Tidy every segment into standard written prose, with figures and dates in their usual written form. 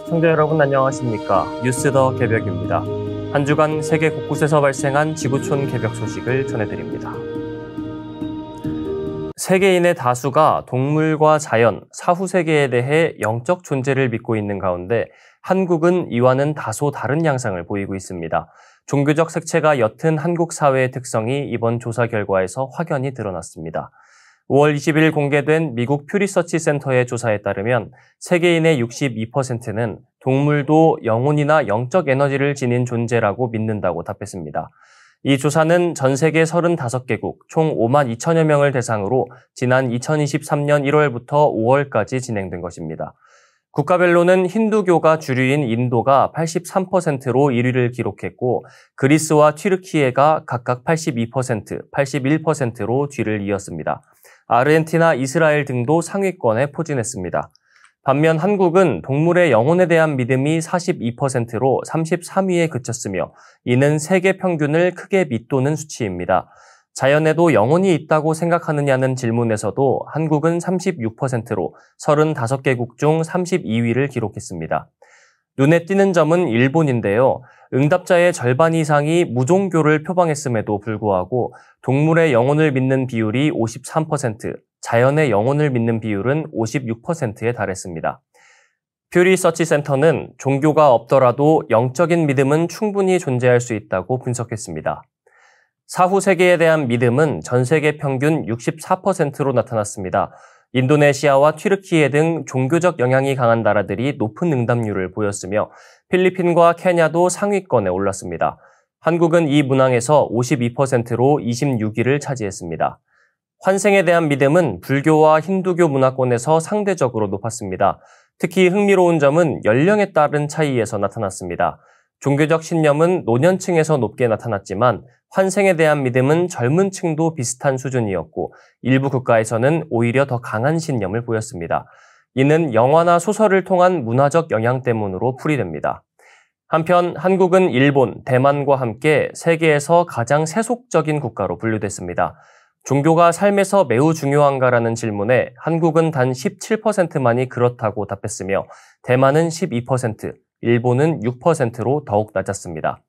시청자 여러분 안녕하십니까? 뉴스 더 개벽입니다. 한 주간 세계 곳곳에서 발생한 지구촌 개벽 소식을 전해드립니다. 세계인의 다수가 동물과 자연, 사후 세계에 대해 영적 존재를 믿고 있는 가운데 한국은 이와는 다소 다른 양상을 보이고 있습니다. 종교적 색채가 옅은 한국 사회의 특성이 이번 조사 결과에서 확연히 드러났습니다. 5월 20일 공개된 미국 퓨 리서치 센터의 조사에 따르면 세계인의 62%는 동물도 영혼이나 영적 에너지를 지닌 존재라고 믿는다고 답했습니다. 이 조사는 전 세계 35개국 총 5만 2천여 명을 대상으로 지난 2023년 1월부터 5월까지 진행된 것입니다. 국가별로는 힌두교가 주류인 인도가 83%로 1위를 기록했고 그리스와 튀르키예가 각각 82%, 81%로 뒤를 이었습니다. 아르헨티나, 이스라엘 등도 상위권에 포진했습니다. 반면 한국은 동물의 영혼에 대한 믿음이 42%로 33위에 그쳤으며 이는 세계 평균을 크게 밑도는 수치입니다. 자연에도 영혼이 있다고 생각하느냐는 질문에서도 한국은 36%로 35개국 중 32위를 기록했습니다. 눈에 띄는 점은 일본인데요. 응답자의 절반 이상이 무종교를 표방했음에도 불구하고 동물의 영혼을 믿는 비율이 53%, 자연의 영혼을 믿는 비율은 56%에 달했습니다. 퓨 리서치 센터는 종교가 없더라도 영적인 믿음은 충분히 존재할 수 있다고 분석했습니다. 사후 세계에 대한 믿음은 전 세계 평균 64%로 나타났습니다. 인도네시아와 튀르키예 등 종교적 영향이 강한 나라들이 높은 응답률을 보였으며 필리핀과 케냐도 상위권에 올랐습니다. 한국은 이 문항에서 52%로 26위를 차지했습니다. 환생에 대한 믿음은 불교와 힌두교 문화권에서 상대적으로 높았습니다. 특히 흥미로운 점은 연령에 따른 차이에서 나타났습니다. 종교적 신념은 노년층에서 높게 나타났지만 환생에 대한 믿음은 젊은 층도 비슷한 수준이었고 일부 국가에서는 오히려 더 강한 신념을 보였습니다. 이는 영화나 소설을 통한 문화적 영향 때문으로 풀이됩니다. 한편 한국은 일본, 대만과 함께 세계에서 가장 세속적인 국가로 분류됐습니다. 종교가 삶에서 매우 중요한가라는 질문에 한국은 단 17%만이 그렇다고 답했으며 대만은 12%, 일본은 6%로 더욱 낮았습니다.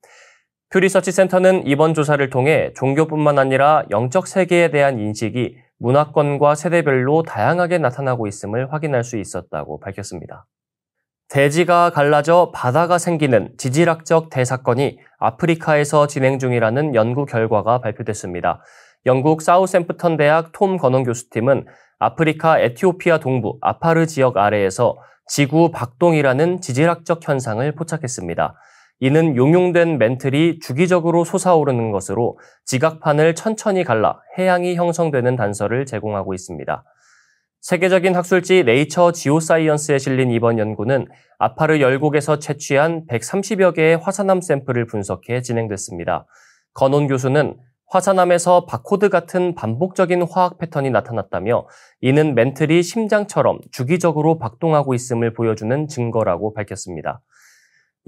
퓨 리서치 센터는 이번 조사를 통해 종교뿐만 아니라 영적 세계에 대한 인식이 문화권과 세대별로 다양하게 나타나고 있음을 확인할 수 있었다고 밝혔습니다. 대지가 갈라져 바다가 생기는 지질학적 대사건이 아프리카에서 진행 중이라는 연구 결과가 발표됐습니다. 영국 사우샘프턴 대학 톰 건원 교수팀은 아프리카 에티오피아 동부 아파르 지역 아래에서 지구 박동이라는 지질학적 현상을 포착했습니다. 이는 용융된 멘틀이 주기적으로 솟아오르는 것으로 지각판을 천천히 갈라 해양이 형성되는 단서를 제공하고 있습니다. 세계적인 학술지 네이처 지오사이언스에 실린 이번 연구는 아파르 열곡에서 채취한 130여 개의 화산암 샘플을 분석해 진행됐습니다. 건원 교수는 화산암에서 바코드 같은 반복적인 화학 패턴이 나타났다며 이는 멘틀이 심장처럼 주기적으로 박동하고 있음을 보여주는 증거라고 밝혔습니다.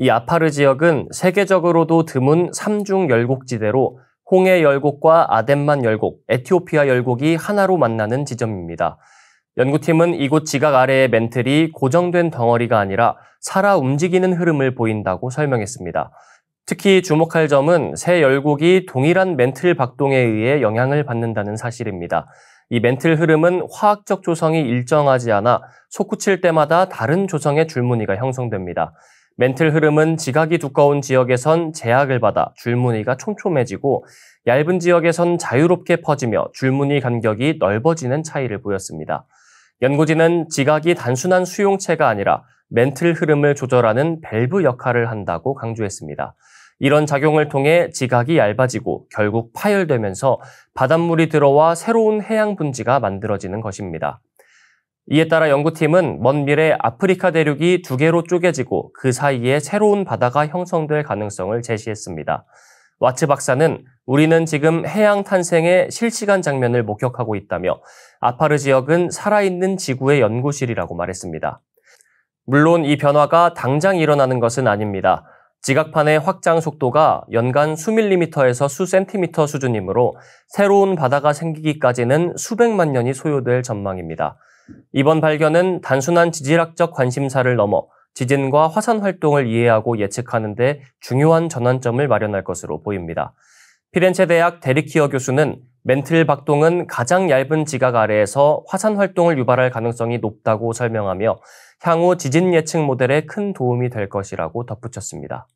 이 아파르 지역은 세계적으로도 드문 삼중 열곡지대로 홍해 열곡과 아덴만 열곡, 에티오피아 열곡이 하나로 만나는 지점입니다. 연구팀은 이곳 지각 아래의 멘틀이 고정된 덩어리가 아니라 살아 움직이는 흐름을 보인다고 설명했습니다. 특히 주목할 점은 세 열곡이 동일한 멘틀 박동에 의해 영향을 받는다는 사실입니다. 이 멘틀 흐름은 화학적 조성이 일정하지 않아 솟구칠 때마다 다른 조성의 줄무늬가 형성됩니다. 멘틀 흐름은 지각이 두꺼운 지역에선 제약을 받아 줄무늬가 촘촘해지고 얇은 지역에선 자유롭게 퍼지며 줄무늬 간격이 넓어지는 차이를 보였습니다. 연구진은 지각이 단순한 수용체가 아니라 멘틀 흐름을 조절하는 밸브 역할을 한다고 강조했습니다. 이런 작용을 통해 지각이 얇아지고 결국 파열되면서 바닷물이 들어와 새로운 해양 분지가 만들어지는 것입니다. 이에 따라 연구팀은 먼 미래 아프리카 대륙이 두 개로 쪼개지고 그 사이에 새로운 바다가 형성될 가능성을 제시했습니다. 와츠 박사는 우리는 지금 해양 탄생의 실시간 장면을 목격하고 있다며 아파르 지역은 살아있는 지구의 연구실이라고 말했습니다. 물론 이 변화가 당장 일어나는 것은 아닙니다. 지각판의 확장 속도가 연간 수밀리미터에서 수센티미터 수준이므로 새로운 바다가 생기기까지는 수백만 년이 소요될 전망입니다. 이번 발견은 단순한 지질학적 관심사를 넘어 지진과 화산 활동을 이해하고 예측하는 데 중요한 전환점을 마련할 것으로 보입니다. 피렌체 대학 데리키어 교수는 멘틀 박동은 가장 얇은 지각 아래에서 화산 활동을 유발할 가능성이 높다고 설명하며 향후 지진 예측 모델에 큰 도움이 될 것이라고 덧붙였습니다.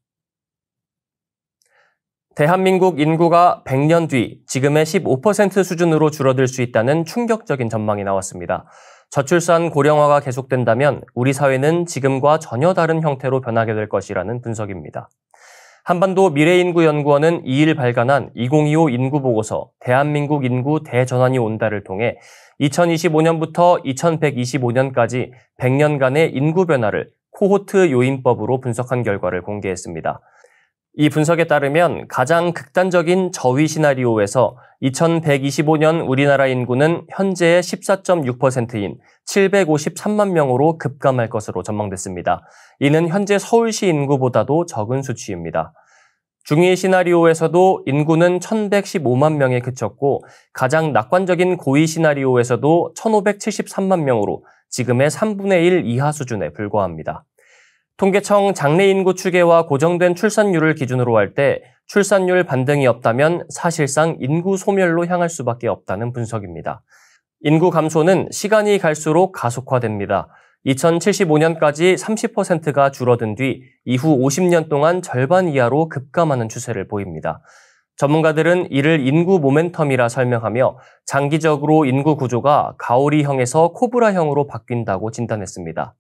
대한민국 인구가 100년 뒤 지금의 15% 수준으로 줄어들 수 있다는 충격적인 전망이 나왔습니다. 저출산 고령화가 계속된다면 우리 사회는 지금과 전혀 다른 형태로 변하게 될 것이라는 분석입니다. 한반도 미래인구연구원은 2일 발간한 2025 인구보고서 대한민국 인구 대전환이 온다를 통해 2025년부터 2125년까지 100년간의 인구 변화를 코호트 요인법으로 분석한 결과를 공개했습니다. 이 분석에 따르면 가장 극단적인 저위 시나리오에서 2125년 우리나라 인구는 현재의 14.6%인 753만 명으로 급감할 것으로 전망됐습니다. 이는 현재 서울시 인구보다도 적은 수치입니다. 중위 시나리오에서도 인구는 1115만 명에 그쳤고 가장 낙관적인 고위 시나리오에서도 1573만 명으로 지금의 3분의 1 이하 수준에 불과합니다. 통계청 장래인구 추계와 고정된 출산율을 기준으로 할 때 출산율 반등이 없다면 사실상 인구 소멸로 향할 수밖에 없다는 분석입니다. 인구 감소는 시간이 갈수록 가속화됩니다. 2075년까지 30%가 줄어든 뒤 이후 50년 동안 절반 이하로 급감하는 추세를 보입니다. 전문가들은 이를 인구 모멘텀이라 설명하며 장기적으로 인구 구조가 가오리형에서 코브라형으로 바뀐다고 진단했습니다.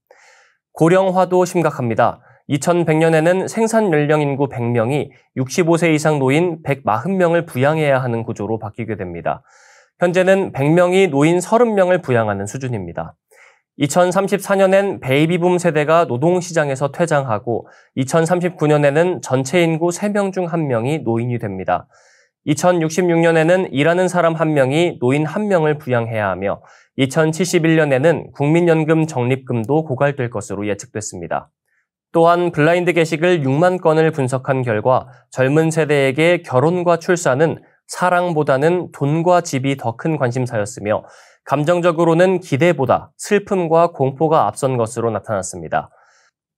고령화도 심각합니다. 2100년에는 생산 연령 인구 100명이 65세 이상 노인 140명을 부양해야 하는 구조로 바뀌게 됩니다. 현재는 100명이 노인 30명을 부양하는 수준입니다. 2034년엔 베이비붐 세대가 노동시장에서 퇴장하고 2039년에는 전체 인구 3명 중 1명이 노인이 됩니다. 2066년에는 일하는 사람 1명이 노인 1명을 부양해야 하며 2071년에는 국민연금 적립금도 고갈될 것으로 예측됐습니다. 또한 블라인드 게시글 6만 건을 분석한 결과 젊은 세대에게 결혼과 출산은 사랑보다는 돈과 집이 더 큰 관심사였으며 감정적으로는 기대보다 슬픔과 공포가 앞선 것으로 나타났습니다.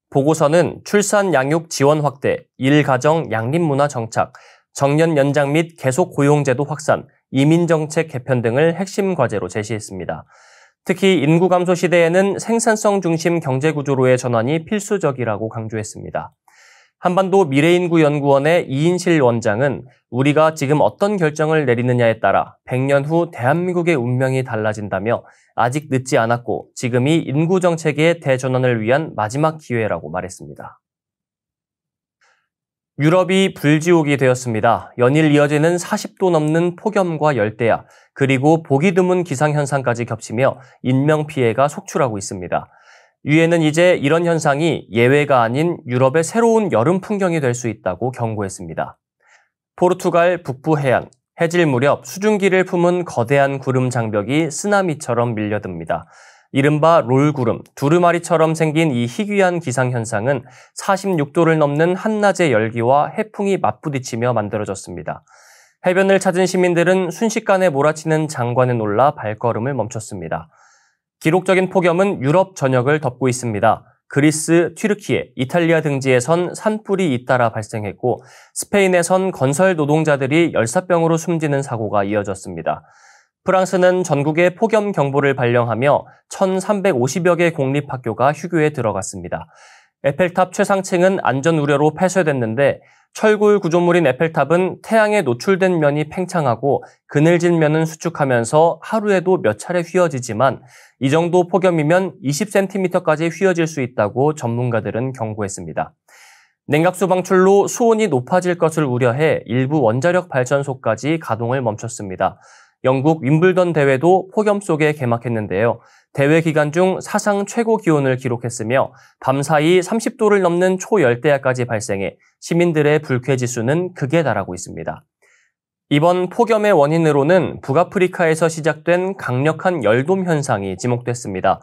보고서는 출산 양육 지원 확대, 일가정 양립문화 정착, 정년 연장 및 계속 고용제도 확산, 이민정책 개편 등을 핵심 과제로 제시했습니다. 특히 인구 감소 시대에는 생산성 중심 경제구조로의 전환이 필수적이라고 강조했습니다. 한반도 미래인구연구원의 이인실 원장은 우리가 지금 어떤 결정을 내리느냐에 따라 100년 후 대한민국의 운명이 달라진다며 아직 늦지 않았고 지금이 인구정책의 대전환을 위한 마지막 기회라고 말했습니다. 유럽이 불지옥이 되었습니다. 연일 이어지는 40도 넘는 폭염과 열대야, 그리고 보기 드문 기상현상까지 겹치며 인명피해가 속출하고 있습니다. 유엔은 이제 이런 현상이 예외가 아닌 유럽의 새로운 여름 풍경이 될 수 있다고 경고했습니다. 포르투갈 북부 해안, 해질 무렵 수증기를 품은 거대한 구름 장벽이 쓰나미처럼 밀려듭니다. 이른바 롤구름, 두루마리처럼 생긴 이 희귀한 기상현상은 46도를 넘는 한낮의 열기와 해풍이 맞부딪히며 만들어졌습니다. 해변을 찾은 시민들은 순식간에 몰아치는 장관에 놀라 발걸음을 멈췄습니다. 기록적인 폭염은 유럽 전역을 덮고 있습니다. 그리스, 튀르키예, 이탈리아 등지에선 산불이 잇따라 발생했고 스페인에선 건설 노동자들이 열사병으로 숨지는 사고가 이어졌습니다. 프랑스는 전국에 폭염 경보를 발령하며 1,350여 개 공립학교가 휴교에 들어갔습니다. 에펠탑 최상층은 안전 우려로 폐쇄됐는데 철골 구조물인 에펠탑은 태양에 노출된 면이 팽창하고 그늘진 면은 수축하면서 하루에도 몇 차례 휘어지지만 이 정도 폭염이면 20cm까지 휘어질 수 있다고 전문가들은 경고했습니다. 냉각수 방출로 수온이 높아질 것을 우려해 일부 원자력 발전소까지 가동을 멈췄습니다. 영국 윈블던 대회도 폭염 속에 개막했는데요. 대회 기간 중 사상 최고 기온을 기록했으며 밤사이 30도를 넘는 초열대야까지 발생해 시민들의 불쾌지수는 극에 달하고 있습니다. 이번 폭염의 원인으로는 북아프리카에서 시작된 강력한 열돔 현상이 지목됐습니다.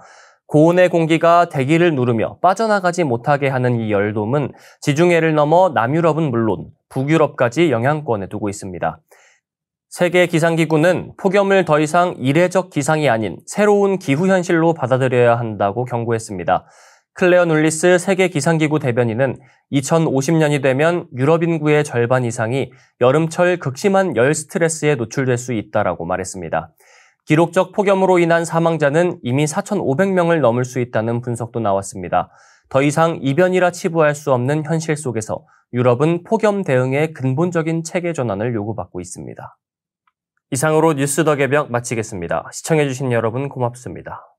고온의 공기가 대기를 누르며 빠져나가지 못하게 하는 이 열돔은 지중해를 넘어 남유럽은 물론 북유럽까지 영향권에 두고 있습니다. 세계기상기구는 폭염을 더 이상 이례적 기상이 아닌 새로운 기후현실로 받아들여야 한다고 경고했습니다. 클레어 눌리스 세계기상기구 대변인은 2050년이 되면 유럽 인구의 절반 이상이 여름철 극심한 열 스트레스에 노출될 수 있다라고 말했습니다. 기록적 폭염으로 인한 사망자는 이미 4,500명을 넘을 수 있다는 분석도 나왔습니다. 더 이상 이변이라 치부할 수 없는 현실 속에서 유럽은 폭염 대응에 근본적인 체계 전환을 요구받고 있습니다. 이상으로 뉴스 더 개벽 마치겠습니다. 시청해주신 여러분 고맙습니다.